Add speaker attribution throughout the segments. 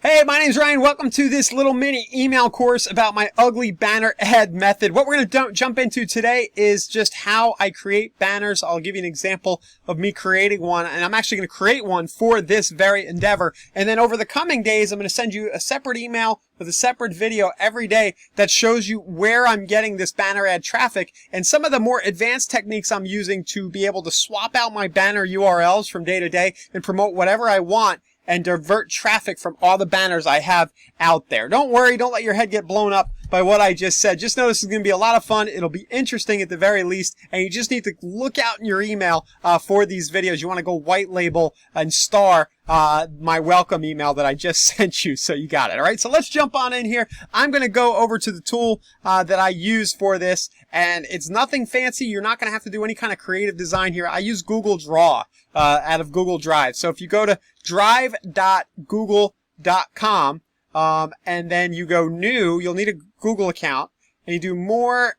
Speaker 1: Hey, my name's Ryan. Welcome to this little mini email course about my ugly banner ad method. What we're going to jump into today is just how I create banners. I'll give you an example of me creating one, and I'm actually going to create one for this very endeavor. And then over the coming days, I'm going to send you a separate email with a separate video every day that shows you where I'm getting this banner ad traffic and some of the more advanced techniques I'm using to be able to swap out my banner URLs from day to day and promote whatever I want and divert traffic from all the banners I have out there. Don't worry, don't let your head get blown up by what I just said. Just know this is going to be a lot of fun. It'll be interesting at the very least, and you just need to look out in your email for these videos. You want to go white label and star my welcome email that I just sent you, so you got it. All right, so let's jump on in here. I'm going to go over to the tool that I use for this, and it's nothing fancy. You're not going to have to do any kind of creative design here. I use Google Draw out of Google Drive. So if you go to drive.google.com and then you go new, you'll need a Google account, and you do more,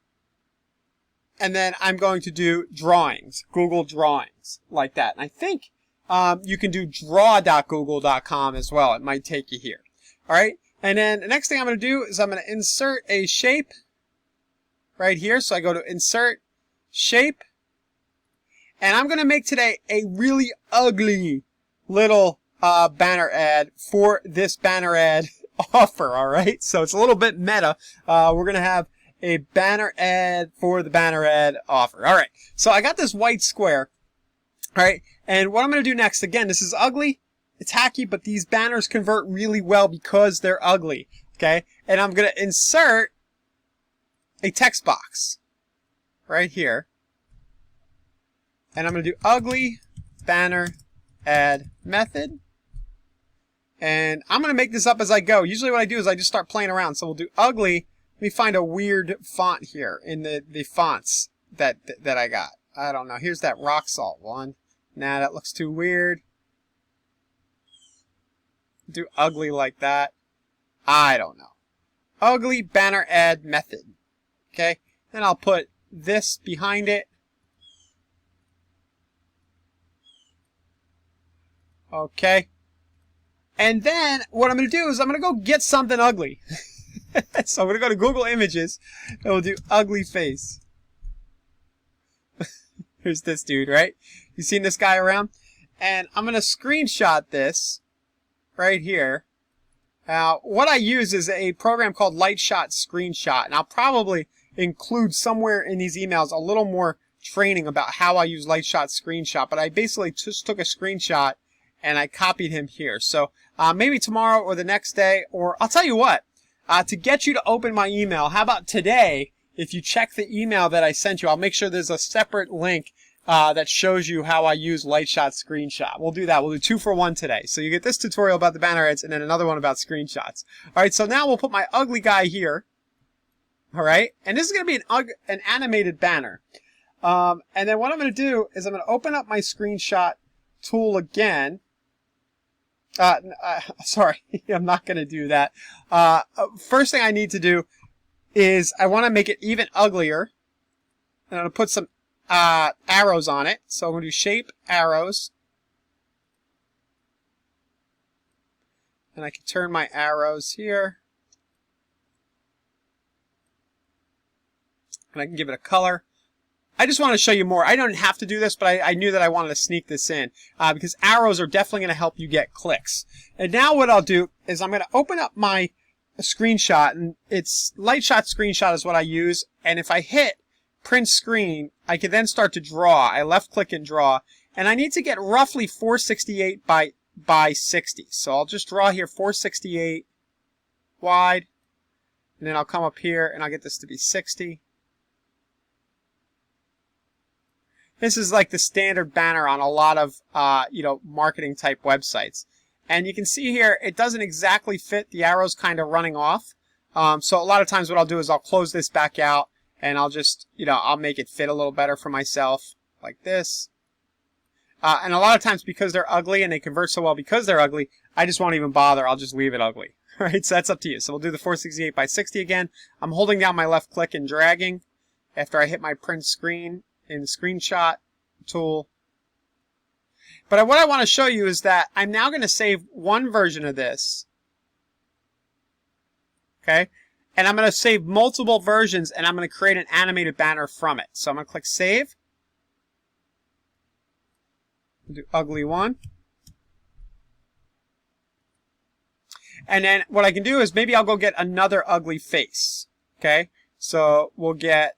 Speaker 1: and then I'm going to do drawings, Google Drawings, like that. And I think you can do draw.google.com as well. It might take you here. All right. And then the next thing I'm going to do is I'm going to insert a shape right here. So I go to insert shape, and I'm going to make today a really ugly little banner ad for this banner ad offer. All right. So it's a little bit meta. We're going to have a banner ad for the banner ad offer. All right. So I got this white square. All right. And what I'm going to do next, again, this is ugly. It's hacky, but these banners convert really well because they're ugly. Okay. And I'm going to insert a text box right here. And I'm going to do ugly banner ad method. And I'm going to make this up as I go. Usually what I do is I just start playing around. So we'll do ugly. Let me find a weird font here in the fonts that I got. I don't know. Here's that rock salt one. Nah, that looks too weird. Do ugly like that. I don't know. Ugly banner ad method. Okay. Then I'll put this behind it. Okay. And then what I'm going to do is I'm going to go get something ugly. So I'm going to go to Google Images and we'll do ugly face. Here's this dude, right? You seen this guy around? And I'm going to screenshot this right here. Now, what I use is a program called Lightshot Screenshot. And I'll probably include somewhere in these emails a little more training about how I use Lightshot Screenshot. But I basically just took a screenshot and I copied him here. So maybe tomorrow or the next day, or I'll tell you what, to get you to open my email, how about today, if you check the email that I sent you, I'll make sure there's a separate link that shows you how I use Lightshot Screenshot. We'll do that. We'll do 2 for 1 today. So you get this tutorial about the banner ads and then another one about screenshots. All right, so now we'll put my ugly guy here. All right, and this is going to be an animated banner. And then what I'm going to do is I'm going to open up my screenshot tool again. Sorry, I'm not going to do that. First thing I need to do is I want to make it even uglier. And I'm going to put some arrows on it. So I'm going to do shape arrows. And I can turn my arrows here. And I can give it a color. I just want to show you more. I don't have to do this, but I knew that I wanted to sneak this in because arrows are definitely going to help you get clicks. And now what I'll do is I'm going to open up my screenshot, and it's Lightshot Screenshot is what I use. And if I hit print screen, I can then start to draw. I left click and draw, and I need to get roughly 468 by 60. So I'll just draw here 468 wide, and then I'll come up here and I'll get this to be 60. This is like the standard banner on a lot of, marketing type websites. And you can see here, it doesn't exactly fit. The arrow's kind of running off. So a lot of times what I'll do is I'll close this back out and I'll just, I'll make it fit a little better for myself like this. And a lot of times because they're ugly and they convert so well because they're ugly, I just won't even bother. I'll just leave it ugly. All right, so that's up to you. So we'll do the 468 by 60 again. I'm holding down my left click and dragging after I hit my print screen in the screenshot tool. But what I want to show you is that I'm now going to save one version of this Okay? And I'm going to save multiple versions, and I'm going to create an animated banner from it. So I'm going to click Save. Do ugly one. And then what I can do is maybe I'll go get another ugly face. Okay? So we'll get,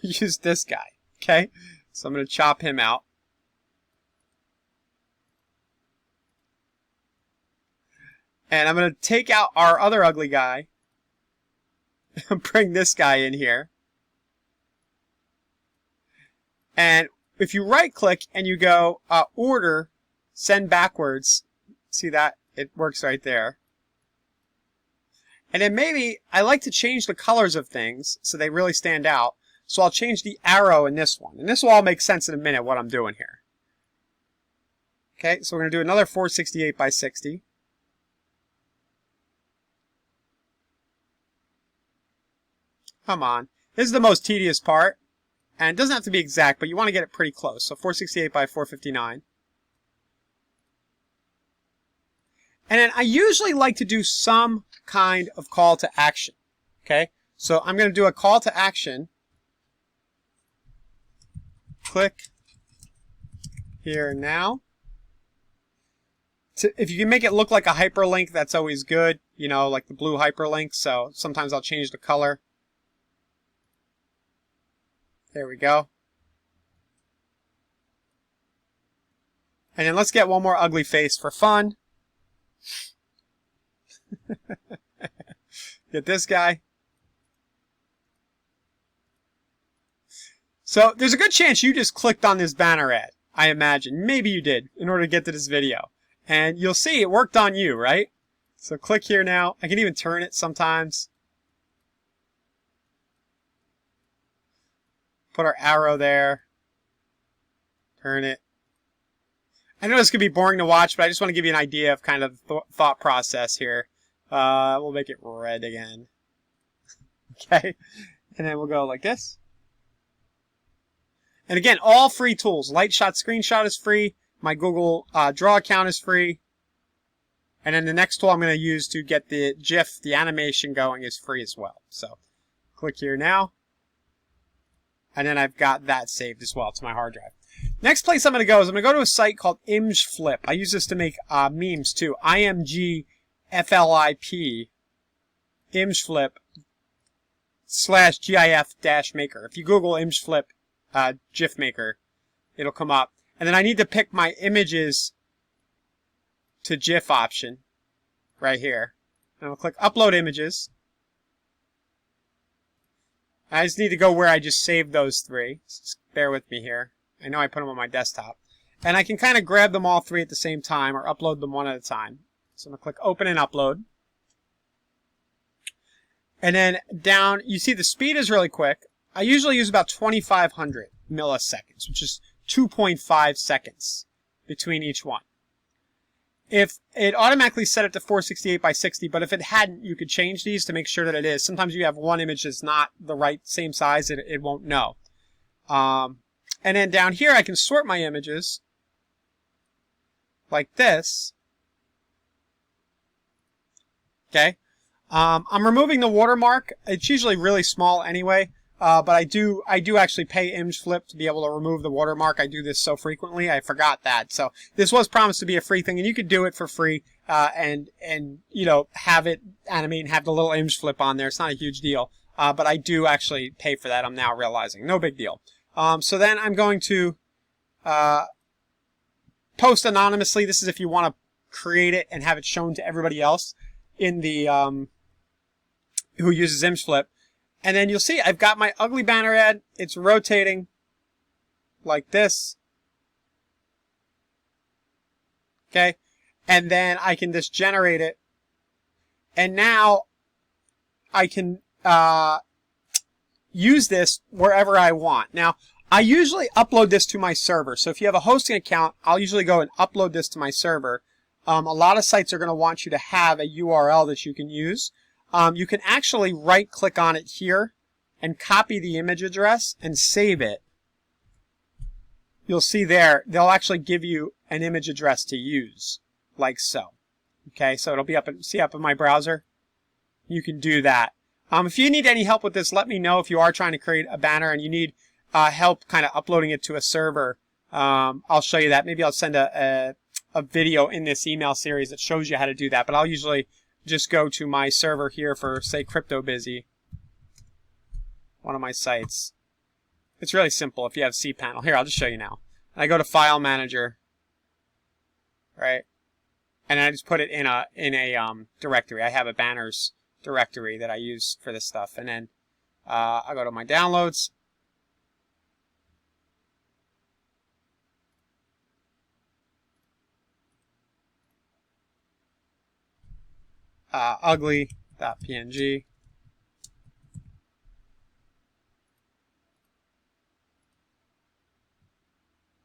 Speaker 1: use this guy. Okay? So I'm going to chop him out. And I'm going to take out our other ugly guy and bring this guy in here. And if you right click and you go order, send backwards, see that? It works right there. And then maybe I like to change the colors of things so they really stand out. So I'll change the arrow in this one. And this will all make sense in a minute what I'm doing here. Okay, so we're going to do another 468 by 60. Come on. This is the most tedious part. And it doesn't have to be exact, but you want to get it pretty close. So 468 by 459. And then I usually like to do some kind of call to action. Okay? So I'm going to do a call to action. Click here now. If you can make it look like a hyperlink, that's always good. You know, like the blue hyperlink. So sometimes I'll change the color. There we go. And then let's get one more ugly face for fun. Get this guy. So there's a good chance you just clicked on this banner ad, I imagine. Maybe you did, in order to get to this video. And you'll see it worked on you, right? So click here now. I can even turn it sometimes. Put our arrow there. Turn it. I know this could be boring to watch, but I just want to give you an idea of kind of thought process here. We'll make it red again. Okay. And then we'll go like this. And again, all free tools. Lightshot Screenshot is free. My Google Draw account is free. And then the next tool I'm going to use to get the GIF, the animation going, is free as well. So click here now. And then I've got that saved as well to my hard drive. Next place I'm going to go is I'm going to go to a site called ImgFlip. I use this to make memes too. IMGFLIP. ImgFlip /GIF-maker. If you Google ImgFlip GIF maker, it'll come up. And then I need to pick my images to GIF option right here. And I'll click Upload Images. I just need to go where I just saved those three. Just bear with me here. I know I put them on my desktop. And I can kind of grab them all three at the same time or upload them one at a time. So I'm going to click Open and Upload. And then down, you see the speed is really quick. I usually use about 2,500 milliseconds, which is 2.5 seconds between each one. If it automatically set it to 468 by 60, but if it hadn't, you could change these to make sure that it is. Sometimes you have one image that's not the right same size, it won't know. And then down here, I can sort my images like this. Okay. I'm removing the watermark. It's usually really small anyway. But I do actually pay ImgFlip to be able to remove the watermark. I do this so frequently, I forgot that. So this was promised to be a free thing, and you could do it for free, and you know, have it animate and have the little ImgFlip on there. It's not a huge deal, but I do actually pay for that. I'm now realizing, no big deal. So then I'm going to post anonymously. This is if you want to create it and have it shown to everybody else in the who uses ImgFlip. And then you'll see I've got my ugly banner ad. It's rotating like this. Okay. And then I can just generate it. And now I can use this wherever I want. Now, I usually upload this to my server. So if you have a hosting account, I'll usually go and upload this to my server. A lot of sites are going to want you to have a URL that you can use. You can actually right-click on it here and copy the image address and save it. You'll see there, they'll actually give you an image address to use, like so. Okay, so it'll be up in my browser. You can do that. If you need any help with this, let me know. If you are trying to create a banner and you need help kind of uploading it to a server, I'll show you that. Maybe I'll send a video in this email series that shows you how to do that. But I'll usually just go to my server here for, say, CryptoBusy, one of my sites. It's really simple if you have cPanel. Here, I'll just show you now. I go to File Manager, right? And I just put it in a directory. I have a banners directory that I use for this stuff. And then I go to my downloads. Ugly.png.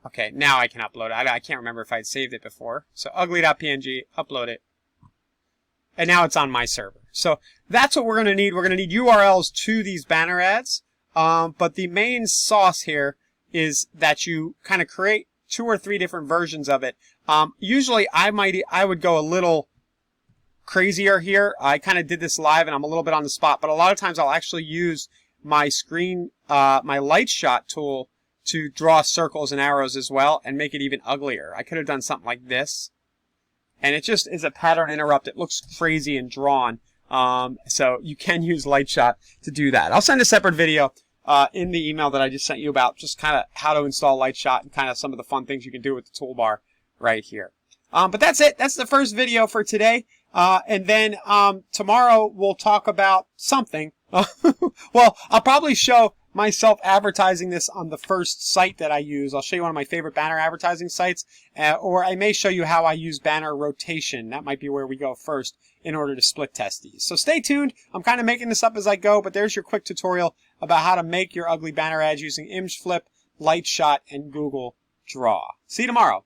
Speaker 1: Okay, now I can upload it. I can't remember if I'd saved it before. So ugly.png, upload it. And now it's on my server. So that's what we're going to need. We're going to need URLs to these banner ads. But the main sauce here is that you kind of create 2 or 3 different versions of it. Usually I would go a little crazier here. I kind of did this live and I'm a little bit on the spot. But a lot of times I'll actually use my my light shot tool to draw circles and arrows as well and make it even uglier. I could have done something like this. And it just is a pattern interrupt. It looks crazy and drawn. So you can use Lightshot to do that. I'll send a separate video in the email that I just sent you about just kind of how to install Lightshot and kind of some of the fun things you can do with the toolbar right here. But that's it. That's the first video for today. And then tomorrow we'll talk about something. Well, I'll probably show myself advertising this on the first site that I use. I'll show you one of my favorite banner advertising sites, or I may show you how I use banner rotation. That might be where we go first in order to split test these. So stay tuned. I'm kind of making this up as I go, but there's your quick tutorial about how to make your ugly banner ads using ImageFlip, Lightshot, and Google Draw. See you tomorrow.